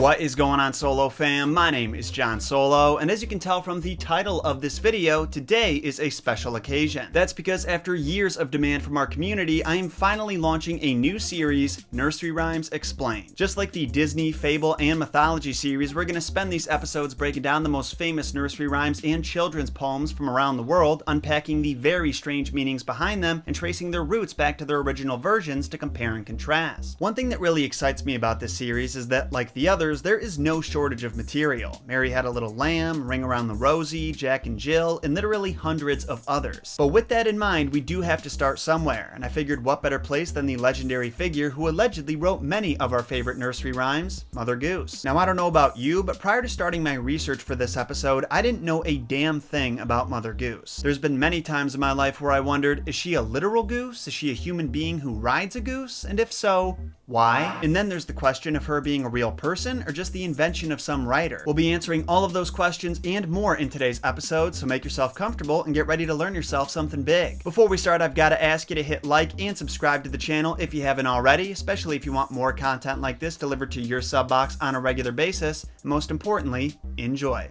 What is going on, Solo fam? My name is John Solo, and as you can tell from the title of this video, today is a special occasion. That's because after years of demand from our community, I am finally launching a new series, Nursery Rhymes Explained. Just like the Disney, Fable, and Mythology series, we're going to spend these episodes breaking down the most famous nursery rhymes and children's poems from around the world, unpacking the very strange meanings behind them, and tracing their roots back to their original versions to compare and contrast. One thing that really excites me about this series is that, like the others, there is no shortage of material. Mary Had a Little Lamb, Ring Around the Rosie, Jack and Jill, and literally hundreds of others. But with that in mind, we do have to start somewhere, and I figured what better place than the legendary figure who allegedly wrote many of our favorite nursery rhymes, Mother Goose. Now, I don't know about you, but prior to starting my research for this episode, I didn't know a damn thing about Mother Goose. There's been many times in my life where I wondered, is she a literal goose? Is she a human being who rides a goose? And if so, why? And then there's the question of her being a real person or just the invention of some writer. We'll be answering all of those questions and more in today's episode, so make yourself comfortable and get ready to learn yourself something big. Before we start, I've got to ask you to hit like and subscribe to the channel if you haven't already, especially if you want more content like this delivered to your sub box on a regular basis. And most importantly, enjoy.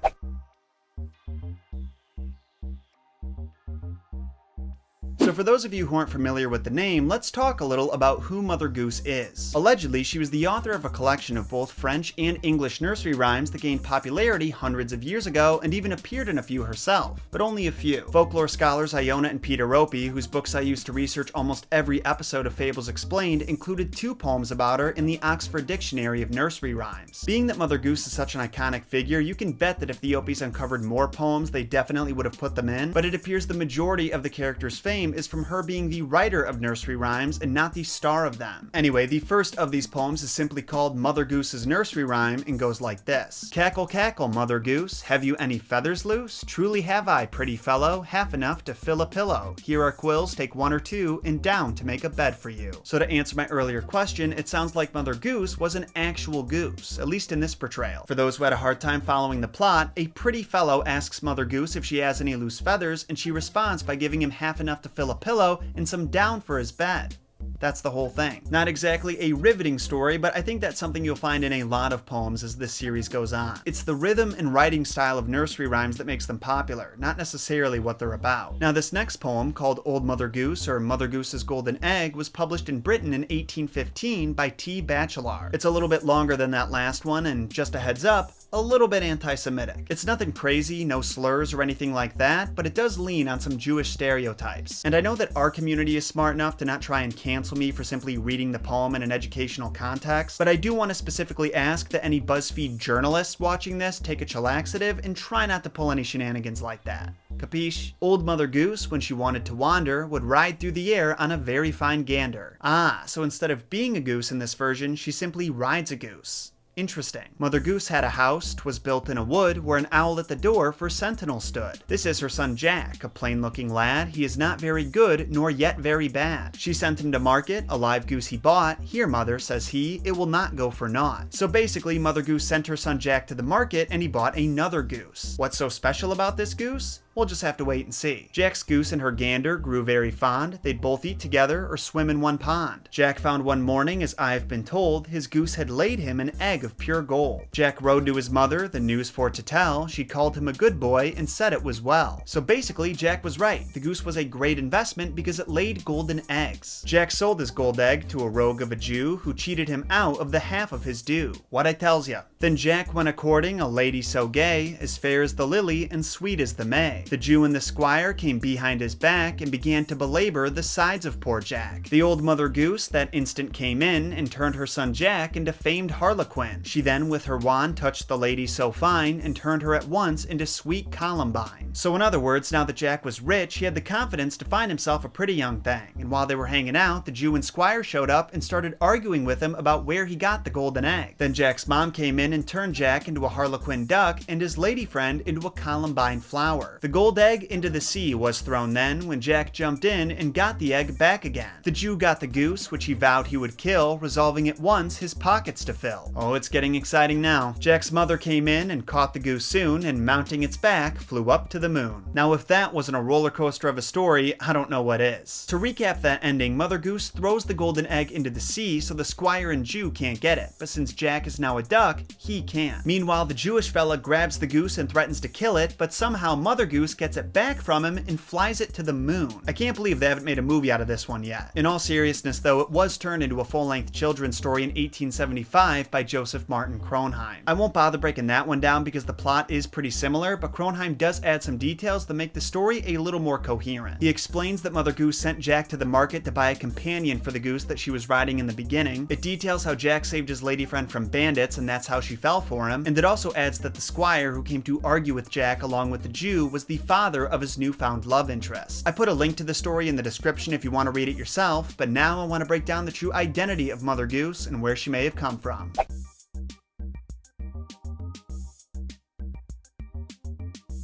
So for those of you who aren't familiar with the name, let's talk a little about who Mother Goose is. Allegedly, she was the author of a collection of both French and English nursery rhymes that gained popularity hundreds of years ago and even appeared in a few herself, but only a few. Folklore scholars Iona and Peter Ropey, whose books I used to research almost every episode of Fables Explained, included 2 poems about her in the Oxford Dictionary of Nursery Rhymes. Being that Mother Goose is such an iconic figure, you can bet that if the Opies uncovered more poems, they definitely would have put them in, but it appears the majority of the character's fame is from her being the writer of nursery rhymes and not the star of them. Anyway, the first of these poems is simply called Mother Goose's Nursery Rhyme and goes like this. Cackle, cackle, Mother Goose, have you any feathers loose? Truly have I, pretty fellow, half enough to fill a pillow. Here are quills, take 1 or 2, and down to make a bed for you. So to answer my earlier question, it sounds like Mother Goose was an actual goose, at least in this portrayal. For those who had a hard time following the plot, a pretty fellow asks Mother Goose if she has any loose feathers, and she responds by giving him half enough to fill a pillow and some down for his bed. That's the whole thing. Not exactly a riveting story, but I think that's something you'll find in a lot of poems as this series goes on. It's the rhythm and writing style of nursery rhymes that makes them popular, not necessarily what they're about. Now, this next poem, called Old Mother Goose or Mother Goose's Golden Egg, was published in Britain in 1815 by T. Batchelor. It's a little bit longer than that last one, and just a heads up, a little bit anti-Semitic. It's nothing crazy, no slurs or anything like that, but it does lean on some Jewish stereotypes. And I know that our community is smart enough to not try and cancel me for simply reading the poem in an educational context, but I do want to specifically ask that any BuzzFeed journalists watching this take a chillaxative and try not to pull any shenanigans like that. Capiche? Old Mother Goose, when she wanted to wander, would ride through the air on a very fine gander. Ah, so instead of being a goose in this version, she simply rides a goose. Interesting. Mother Goose had a house, 'twas built in a wood, where an owl at the door for sentinel stood. This is her son Jack, a plain-looking lad. He is not very good, nor yet very bad. She sent him to market, a live goose he bought. Here, mother, says he, it will not go for naught. So basically, Mother Goose sent her son Jack to the market, and he bought another goose. What's so special about this goose? We'll just have to wait and see. Jack's goose and her gander grew very fond. They'd both eat together or swim in one pond. Jack found one morning, as I've been told, his goose had laid him an egg of pure gold. Jack rode to his mother, the news for to tell. She called him a good boy and said it was well. So basically, Jack was right. The goose was a great investment because it laid golden eggs. Jack sold his gold egg to a rogue of a Jew who cheated him out of the half of his due. What I tells ya. Then Jack went a-courting a lady so gay, as fair as the lily and sweet as the May. The Jew and the squire came behind his back and began to belabor the sides of poor Jack. The old Mother Goose that instant came in and turned her son Jack into famed harlequin. She then with her wand touched the lady so fine and turned her at once into sweet Columbine. So in other words, now that Jack was rich, he had the confidence to find himself a pretty young thing. And while they were hanging out, the Jew and squire showed up and started arguing with him about where he got the golden egg. Then Jack's mom came in and turned Jack into a harlequin duck and his lady friend into a columbine flower. The gold egg into the sea was thrown then when Jack jumped in and got the egg back again. The Jew got the goose, which he vowed he would kill, resolving at once his pockets to fill. Oh, it's getting exciting now. Jack's mother came in and caught the goose soon, and mounting its back, flew up to the moon. Now, if that wasn't a roller coaster of a story, I don't know what is. To recap that ending, Mother Goose throws the golden egg into the sea so the squire and Jew can't get it, but since Jack is now a duck, he can. Meanwhile, the Jewish fella grabs the goose and threatens to kill it, but somehow Mother Goose gets it back from him and flies it to the moon. I can't believe they haven't made a movie out of this one yet. In all seriousness though, it was turned into a full-length children's story in 1875 by Joseph Martin Kronheim. I won't bother breaking that one down because the plot is pretty similar, but Kronheim does add some details that make the story a little more coherent. He explains that Mother Goose sent Jack to the market to buy a companion for the goose that she was riding in the beginning. It details how Jack saved his lady friend from bandits and that's how she fell for him, and it also adds that the squire who came to argue with Jack along with the Jew was the father of his newfound love interest. I put a link to the story in the description if you want to read it yourself, but now I want to break down the true identity of Mother Goose and where she may have come from.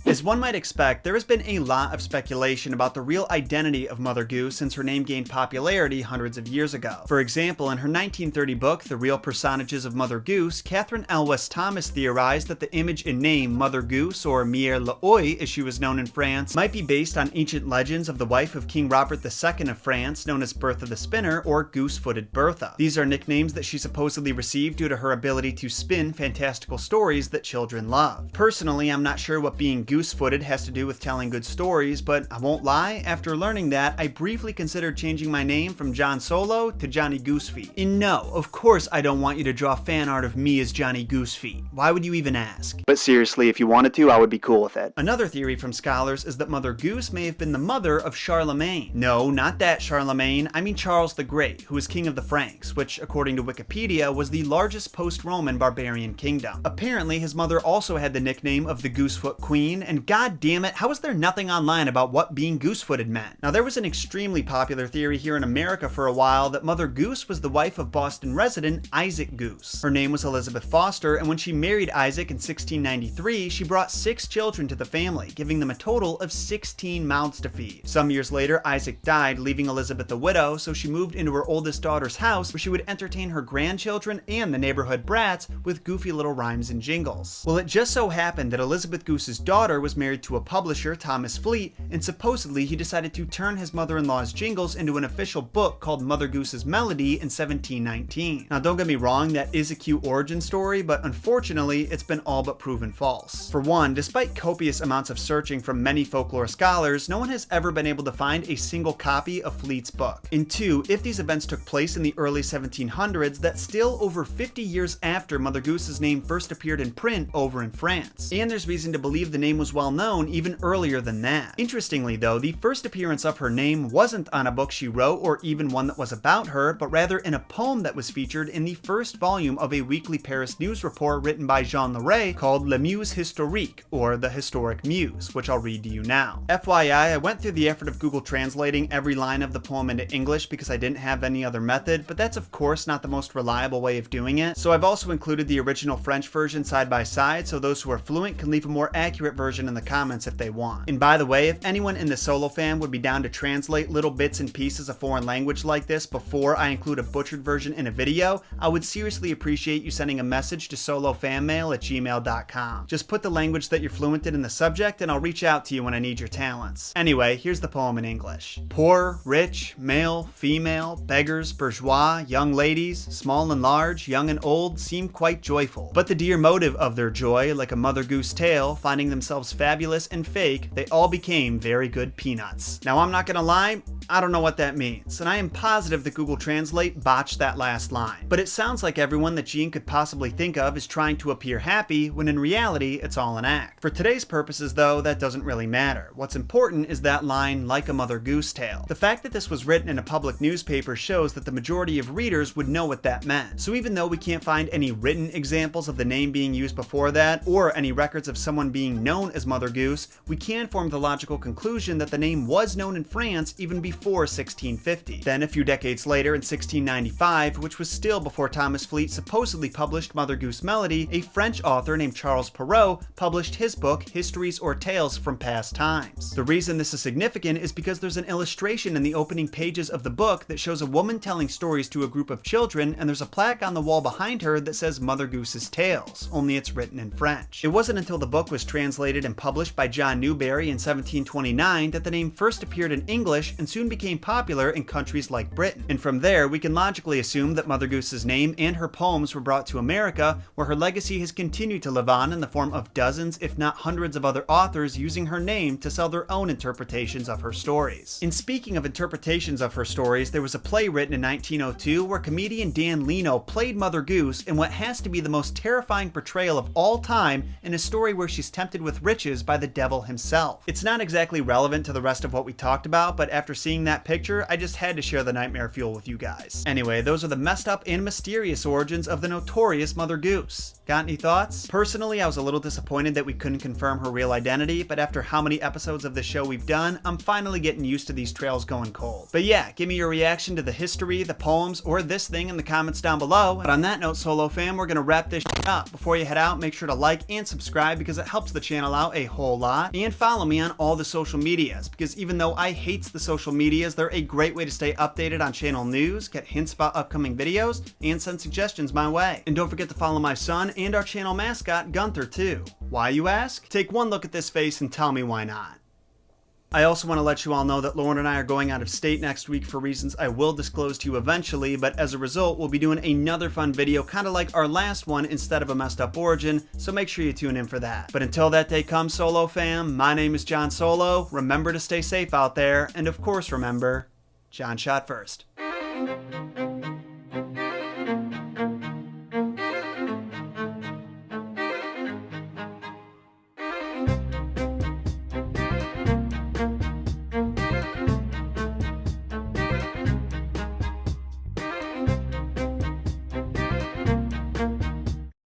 As one might expect, there has been a lot of speculation about the real identity of Mother Goose since her name gained popularity hundreds of years ago. For example, in her 1930 book, The Real Personages of Mother Goose, Catherine L. West Thomas theorized that the image and name Mother Goose, or Mère l'Oie as she was known in France, might be based on ancient legends of the wife of King Robert II of France, known as Bertha the Spinner, or Goose-Footed Bertha. These are nicknames that she supposedly received due to her ability to spin fantastical stories that children love. Personally, I'm not sure what being goose-footed has to do with telling good stories, but I won't lie, after learning that, I briefly considered changing my name from John Solo to Johnny Goosefeet. And no, of course I don't want you to draw fan art of me as Johnny Goosefeet. Why would you even ask? But seriously, if you wanted to, I would be cool with it. Another theory from scholars is that Mother Goose may have been the mother of Charlemagne. No, not that Charlemagne, I mean Charles the Great, who was king of the Franks, which according to Wikipedia was the largest post-Roman barbarian kingdom. Apparently his mother also had the nickname of the Goosefoot Queen, and god damn it, how is there nothing online about what being goose-footed meant? Now there was an extremely popular theory here in America for a while that Mother Goose was the wife of Boston resident Isaac Goose. Her name was Elizabeth Foster, and when she married Isaac in 1693, she brought 6 children to the family, giving them a total of 16 mouths to feed. Some years later, Isaac died, leaving Elizabeth a widow, so she moved into her oldest daughter's house where she would entertain her grandchildren and the neighborhood brats with goofy little rhymes and jingles. Well, it just so happened that Elizabeth Goose's daughter was married to a publisher, Thomas Fleet, and supposedly he decided to turn his mother-in-law's jingles into an official book called Mother Goose's Melody in 1719. Now don't get me wrong, that is a cute origin story, but unfortunately it's been all but proven false. For one, despite copious amounts of searching from many folklore scholars, no one has ever been able to find a single copy of Fleet's book. And two, if these events took place in the early 1700s, that's still over 50 years after Mother Goose's name first appeared in print over in France. And there's reason to believe the name was well known even earlier than that. Interestingly though, the first appearance of her name wasn't on a book she wrote or even one that was about her, but rather in a poem that was featured in the first volume of a weekly Paris news report written by Jean Leray called Le Muse Historique, or The Historic Muse, which I'll read to you now. FYI, I went through the effort of Google translating every line of the poem into English because I didn't have any other method, but that's of course not the most reliable way of doing it, so I've also included the original French version side by side so those who are fluent can leave a more accurate version in the comments if they want. And by the way, if anyone in the SoloFam would be down to translate little bits and pieces of foreign language like this before I include a butchered version in a video, I would seriously appreciate you sending a message to SoloFamMail@gmail.com. Just put the language that you're fluent in the subject and I'll reach out to you when I need your talents. Anyway, here's the poem in English. Poor, rich, male, female, beggars, bourgeois, young ladies, small and large, young and old, seem quite joyful. But the dear motive of their joy, like a Mother Goose tale, finding themselves fabulous and fake, they all became very good peanuts. Now I'm not gonna lie, I don't know what that means, and I am positive that Google Translate botched that last line. But it sounds like everyone that Gene could possibly think of is trying to appear happy, when in reality, it's all an act. For today's purposes though, that doesn't really matter. What's important is that line, like a Mother Goose tale. The fact that this was written in a public newspaper shows that the majority of readers would know what that meant. So even though we can't find any written examples of the name being used before that, or any records of someone being known as as Mother Goose, we can form the logical conclusion that the name was known in France even before 1650. Then a few decades later, in 1695, which was still before Thomas Fleet supposedly published Mother Goose Melody, a French author named Charles Perrault published his book Histories or Tales from Past Times. The reason this is significant is because there's an illustration in the opening pages of the book that shows a woman telling stories to a group of children, and there's a plaque on the wall behind her that says Mother Goose's Tales, only it's written in French. It wasn't until the book was translated and published by John Newbery in 1729 that the name first appeared in English and soon became popular in countries like Britain. And from there, we can logically assume that Mother Goose's name and her poems were brought to America, where her legacy has continued to live on in the form of dozens, if not hundreds of other authors using her name to sell their own interpretations of her stories. And speaking of interpretations of her stories, there was a play written in 1902 where comedian Dan Leno played Mother Goose in what has to be the most terrifying portrayal of all time in a story where she's tempted with riches by the devil himself. It's not exactly relevant to the rest of what we talked about, but after seeing that picture, I just had to share the nightmare fuel with you guys. Anyway, those are the messed up and mysterious origins of the notorious Mother Goose. Got any thoughts? Personally, I was a little disappointed that we couldn't confirm her real identity, but after how many episodes of this show we've done, I'm finally getting used to these trails going cold. But yeah, give me your reaction to the history, the poems, or this thing in the comments down below. But on that note, Solo fam, we're gonna wrap this shit up. Before you head out, make sure to like and subscribe because it helps the channel out a whole lot. And follow me on all the social medias, because even though I hate the social medias, they're a great way to stay updated on channel news, get hints about upcoming videos, and send suggestions my way. And don't forget to follow my son and our channel mascot, Gunther, too. Why, you ask? Take one look at this face and tell me why not. I also want to let you all know that Lauren and I are going out of state next week for reasons I will disclose to you eventually, but as a result, we'll be doing another fun video kind of like our last one instead of a messed up origin, so make sure you tune in for that. But until that day comes, Solo fam, my name is John Solo. Remember to stay safe out there, and of course remember, John shot first.